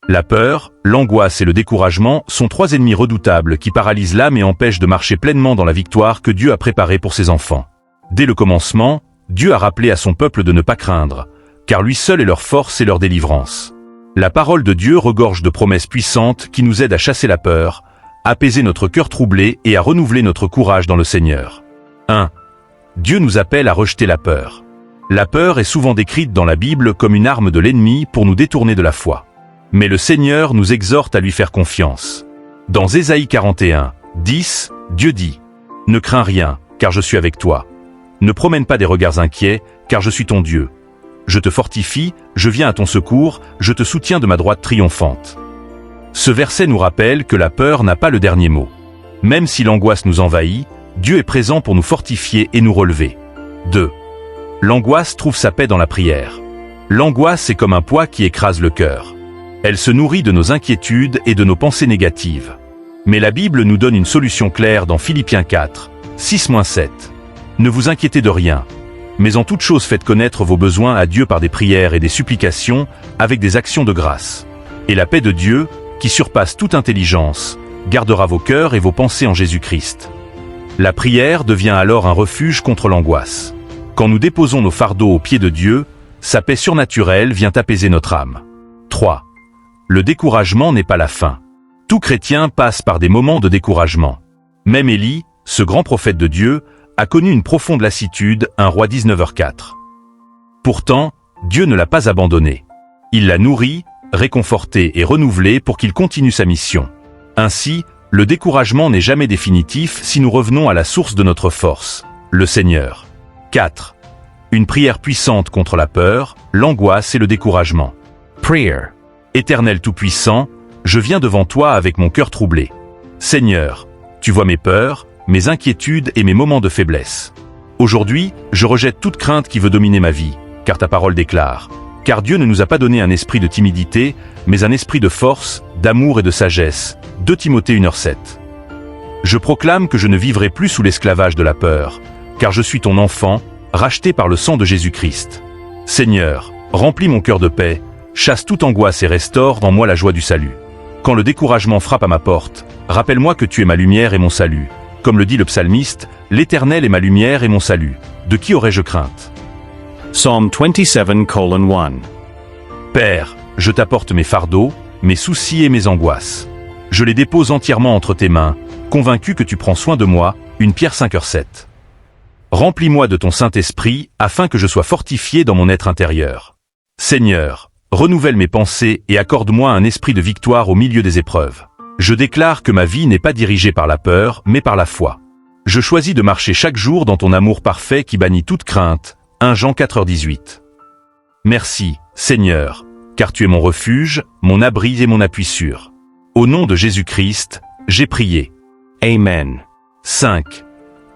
La peur, l'angoisse et le découragement sont 3 ennemis redoutables qui paralysent l'âme et empêchent de marcher pleinement dans la victoire que Dieu a préparée pour ses enfants. Dès le commencement, Dieu a rappelé à son peuple de ne pas craindre, car lui seul est leur force et leur délivrance. La parole de Dieu regorge de promesses puissantes qui nous aident à chasser la peur, apaiser notre cœur troublé et à renouveler notre courage dans le Seigneur. 1. Dieu nous appelle à rejeter la peur. La peur est souvent décrite dans la Bible comme une arme de l'ennemi pour nous détourner de la foi. Mais le Seigneur nous exhorte à lui faire confiance. Dans Ésaïe 41, 10, Dieu dit « Ne crains rien, car je suis avec toi. Ne promène pas des regards inquiets, car je suis ton Dieu. Je te fortifie, je viens à ton secours, je te soutiens de ma droite triomphante. » Ce verset nous rappelle que la peur n'a pas le dernier mot. Même si l'angoisse nous envahit, Dieu est présent pour nous fortifier et nous relever. 2. L'angoisse trouve sa paix dans la prière. L'angoisse est comme un poids qui écrase le cœur. Elle se nourrit de nos inquiétudes et de nos pensées négatives. Mais la Bible nous donne une solution claire dans Philippiens 4, 6-7. Ne vous inquiétez de rien, mais en toute chose faites connaître vos besoins à Dieu par des prières et des supplications, avec des actions de grâce. Et la paix de Dieu, qui surpasse toute intelligence, gardera vos cœurs et vos pensées en Jésus-Christ. La prière devient alors un refuge contre l'angoisse. Quand nous déposons nos fardeaux aux pieds de Dieu, sa paix surnaturelle vient apaiser notre âme. 3. Le découragement n'est pas la fin. Tout chrétien passe par des moments de découragement. Même Élie, ce grand prophète de Dieu, a connu une profonde lassitude, 1 Roi 19h4. Pourtant, Dieu ne l'a pas abandonné. Il l'a nourri, réconforté et renouvelé pour qu'il continue sa mission. Ainsi, le découragement n'est jamais définitif si nous revenons à la source de notre force, le Seigneur. 4. Une prière puissante contre la peur, l'angoisse et le découragement. Prayer. Éternel Tout-Puissant, je viens devant toi avec mon cœur troublé. Seigneur, tu vois mes peurs, mes inquiétudes et mes moments de faiblesse. Aujourd'hui, je rejette toute crainte qui veut dominer ma vie, car ta parole déclare « Car Dieu ne nous a pas donné un esprit de timidité, mais un esprit de force, d'amour et de sagesse. » 2 Timothée 1h7. Je proclame que je ne vivrai plus sous l'esclavage de la peur, car je suis ton enfant, racheté par le sang de Jésus-Christ. Seigneur, remplis mon cœur de paix, chasse toute angoisse et restaure en moi la joie du salut. Quand le découragement frappe à ma porte, rappelle-moi que tu es ma lumière et mon salut. Comme le dit le psalmiste, l'Éternel est ma lumière et mon salut. De qui aurais-je crainte? Psalm 27:1. Père, je t'apporte mes fardeaux, mes soucis et mes angoisses. Je les dépose entièrement entre tes mains, convaincu que tu prends soin de moi, 1 Pierre 5h7. Remplis-moi de ton Saint-Esprit, afin que je sois fortifié dans mon être intérieur. Seigneur, renouvelle mes pensées et accorde-moi un esprit de victoire au milieu des épreuves. Je déclare que ma vie n'est pas dirigée par la peur, mais par la foi. Je choisis de marcher chaque jour dans ton amour parfait qui bannit toute crainte, 1 Jean 4h18. Merci, Seigneur, car tu es mon refuge, mon abri et mon appui sûr. Au nom de Jésus-Christ, j'ai prié. Amen. 5.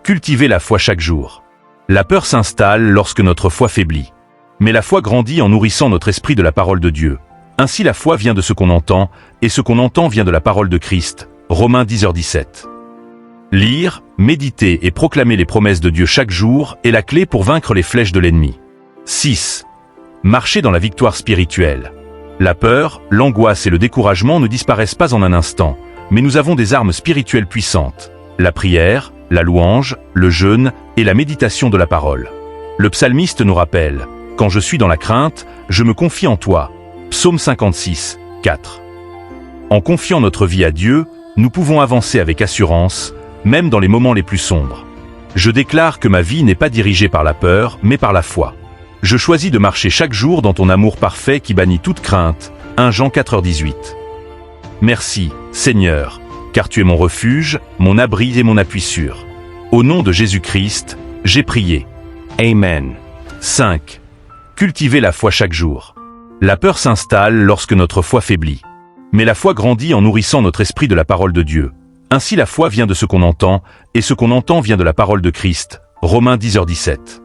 Cultiver la foi chaque jour. La peur s'installe lorsque notre foi faiblit. Mais la foi grandit en nourrissant notre esprit de la parole de Dieu. Ainsi la foi vient de ce qu'on entend, et ce qu'on entend vient de la parole de Christ. Romains 10h17. Lire, méditer et proclamer les promesses de Dieu chaque jour est la clé pour vaincre les flèches de l'ennemi. 6. Marcher dans la victoire spirituelle. La peur, l'angoisse et le découragement ne disparaissent pas en un instant, mais nous avons des armes spirituelles puissantes. La prière, la louange, le jeûne et la méditation de la parole. Le psalmiste nous rappelle « Quand je suis dans la crainte, je me confie en toi » Psaume 56, 4. En confiant notre vie à Dieu, nous pouvons avancer avec assurance, même dans les moments les plus sombres. Je déclare que ma vie n'est pas dirigée par la peur, mais par la foi. Je choisis de marcher chaque jour dans ton amour parfait qui bannit toute crainte. 1 Jean 4h18. Merci, Seigneur, car tu es mon refuge, mon abri et mon appui sûr. Au nom de Jésus-Christ, j'ai prié. Amen. 5. Cultiver la foi chaque jour. La peur s'installe lorsque notre foi faiblit. Mais la foi grandit en nourrissant notre esprit de la parole de Dieu. Ainsi la foi vient de ce qu'on entend, et ce qu'on entend vient de la parole de Christ. Romains 10h17.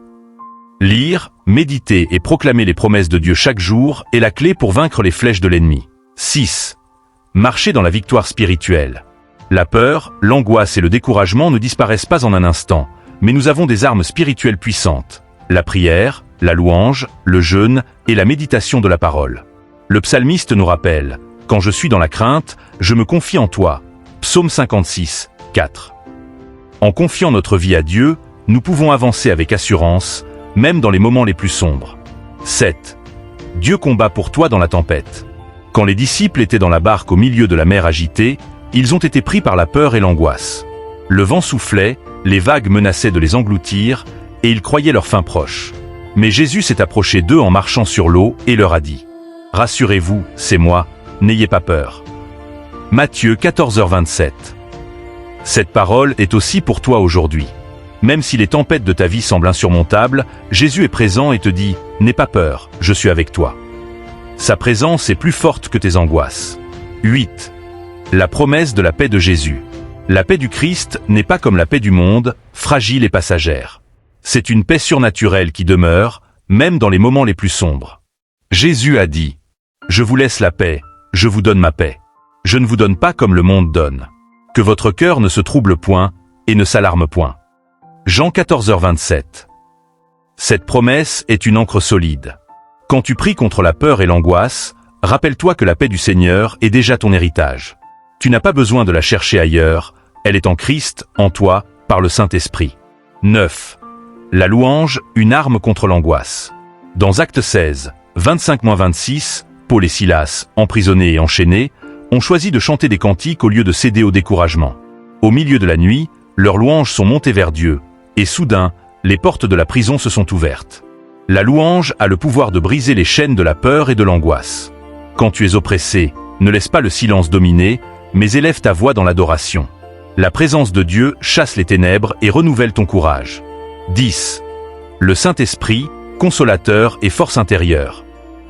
Lire, méditer et proclamer les promesses de Dieu chaque jour est la clé pour vaincre les flèches de l'ennemi. 6. Marcher dans la victoire spirituelle. La peur, l'angoisse et le découragement ne disparaissent pas en un instant, mais nous avons des armes spirituelles puissantes. La prière, la louange, le jeûne et la méditation de la parole. Le psalmiste nous rappelle Quand je suis dans la crainte, je me confie en toi. Psaume 56, 4. En confiant notre vie à Dieu, nous pouvons avancer avec assurance, même dans les moments les plus sombres. 7. Dieu combat pour toi dans la tempête. Quand les disciples étaient dans la barque au milieu de la mer agitée, ils ont été pris par la peur et l'angoisse. Le vent soufflait, les vagues menaçaient de les engloutir, et ils croyaient leur fin proche. Mais Jésus s'est approché d'eux en marchant sur l'eau et leur a dit « Rassurez-vous, c'est moi, n'ayez pas peur. » Matthieu 14h27. Cette parole est aussi pour toi aujourd'hui. Même si les tempêtes de ta vie semblent insurmontables, Jésus est présent et te dit « N'aie pas peur, je suis avec toi. » Sa présence est plus forte que tes angoisses. 8. La promesse de la paix de Jésus. La paix du Christ n'est pas comme la paix du monde, fragile et passagère. C'est une paix surnaturelle qui demeure, même dans les moments les plus sombres. Jésus a dit « Je vous laisse la paix, je vous donne ma paix. Je ne vous donne pas comme le monde donne. Que votre cœur ne se trouble point et ne s'alarme point. » Jean 14h27. Cette promesse est une ancre solide. Quand tu pries contre la peur et l'angoisse, rappelle-toi que la paix du Seigneur est déjà ton héritage. Tu n'as pas besoin de la chercher ailleurs, elle est en Christ, en toi, par le Saint-Esprit. 9. La louange, une arme contre l'angoisse. Dans Actes 16, 25-26, Paul et Silas, emprisonnés et enchaînés, ont choisi de chanter des cantiques au lieu de céder au découragement. Au milieu de la nuit, leurs louanges sont montées vers Dieu, et soudain, les portes de la prison se sont ouvertes. La louange a le pouvoir de briser les chaînes de la peur et de l'angoisse. Quand tu es oppressé, ne laisse pas le silence dominer, mais élève ta voix dans l'adoration. La présence de Dieu chasse les ténèbres et renouvelle ton courage. 10. Le Saint-Esprit, consolateur et force intérieure.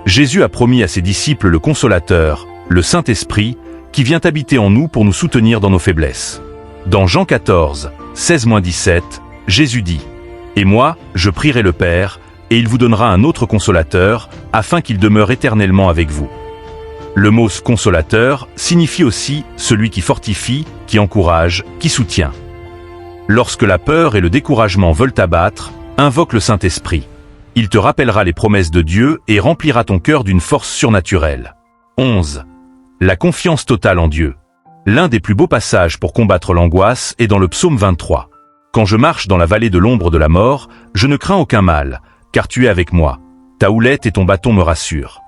Jésus a promis à ses disciples le consolateur, le Saint-Esprit, qui vient habiter en nous pour nous soutenir dans nos faiblesses. Dans Jean 14, 16-17, Jésus dit « Et moi, je prierai le Père, et il vous donnera un autre consolateur, afin qu'il demeure éternellement avec vous. » Le mot « consolateur » signifie aussi celui qui fortifie, qui encourage, qui soutient. Lorsque la peur et le découragement veulent t'abattre, invoque le Saint-Esprit. Il te rappellera les promesses de Dieu et remplira ton cœur d'une force surnaturelle. 11. La confiance totale en Dieu. L'un des plus beaux passages pour combattre l'angoisse est dans le psaume 23. « Quand je marche dans la vallée de l'ombre de la mort, je ne crains aucun mal, car tu es avec moi. Ta houlette et ton bâton me rassurent. »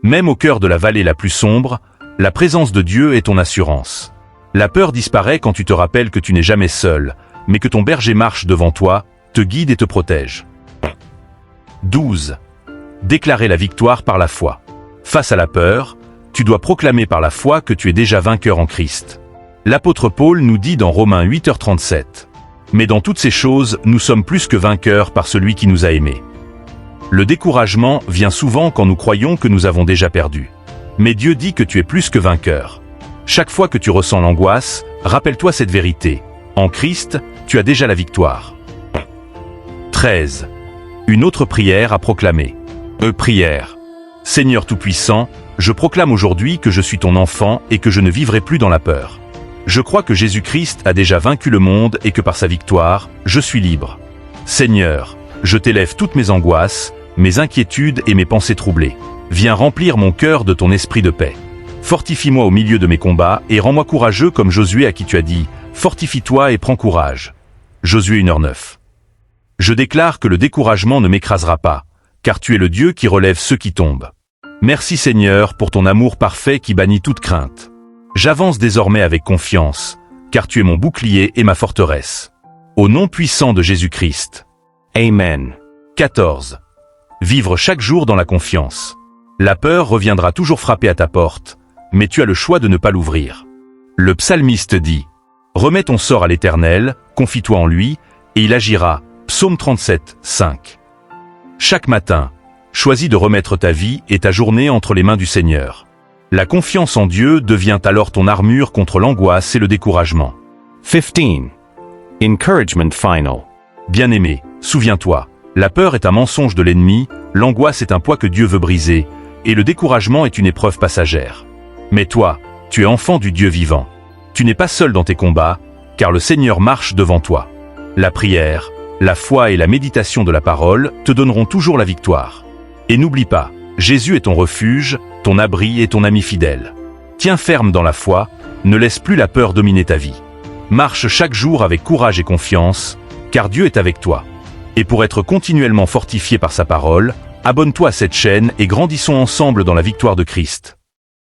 Même au cœur de la vallée la plus sombre, la présence de Dieu est ton assurance. La peur disparaît quand tu te rappelles que tu n'es jamais seul, mais que ton berger marche devant toi, te guide et te protège. 12. Déclarer la victoire par la foi. Face à la peur, tu dois proclamer par la foi que tu es déjà vainqueur en Christ. L'apôtre Paul nous dit dans Romains 8h37 « Mais dans toutes ces choses, nous sommes plus que vainqueurs par celui qui nous a aimés. » Le découragement vient souvent quand nous croyons que nous avons déjà perdu. Mais Dieu dit que tu es plus que vainqueur. Chaque fois que tu ressens l'angoisse, rappelle-toi cette vérité. En Christ, tu as déjà la victoire. 13. Une autre prière à proclamer. Prière. Seigneur Tout-Puissant, je proclame aujourd'hui que je suis ton enfant et que je ne vivrai plus dans la peur. Je crois que Jésus-Christ a déjà vaincu le monde et que par sa victoire, je suis libre. Seigneur, je t'élève toutes mes angoisses, mes inquiétudes et mes pensées troublées. Viens remplir mon cœur de ton esprit de paix. Fortifie-moi au milieu de mes combats et rends-moi courageux comme Josué à qui tu as dit « Fortifie-toi et prends courage ». Josué 1h9. Je déclare que le découragement ne m'écrasera pas, car tu es le Dieu qui relève ceux qui tombent. Merci Seigneur pour ton amour parfait qui bannit toute crainte. J'avance désormais avec confiance, car tu es mon bouclier et ma forteresse. Au nom puissant de Jésus-Christ. Amen. 14. Vivre chaque jour dans la confiance. La peur reviendra toujours frapper à ta porte, mais tu as le choix de ne pas l'ouvrir. Le psalmiste dit « Remets ton sort à l'Éternel, confie-toi en lui, et il agira. » Psaume 37, 5. Chaque matin, choisis de remettre ta vie et ta journée entre les mains du Seigneur. La confiance en Dieu devient alors ton armure contre l'angoisse et le découragement. 15. Encouragement final. Bien-aimé, souviens-toi, la peur est un mensonge de l'ennemi, l'angoisse est un poids que Dieu veut briser, et le découragement est une épreuve passagère. Mais toi, tu es enfant du Dieu vivant. Tu n'es pas seul dans tes combats, car le Seigneur marche devant toi. La prière, la foi et la méditation de la parole te donneront toujours la victoire. Et n'oublie pas, Jésus est ton refuge, ton abri et ton ami fidèle. Tiens ferme dans la foi, ne laisse plus la peur dominer ta vie. Marche chaque jour avec courage et confiance, car Dieu est avec toi. Et pour être continuellement fortifié par sa parole, abonne-toi à cette chaîne et grandissons ensemble dans la victoire de Christ.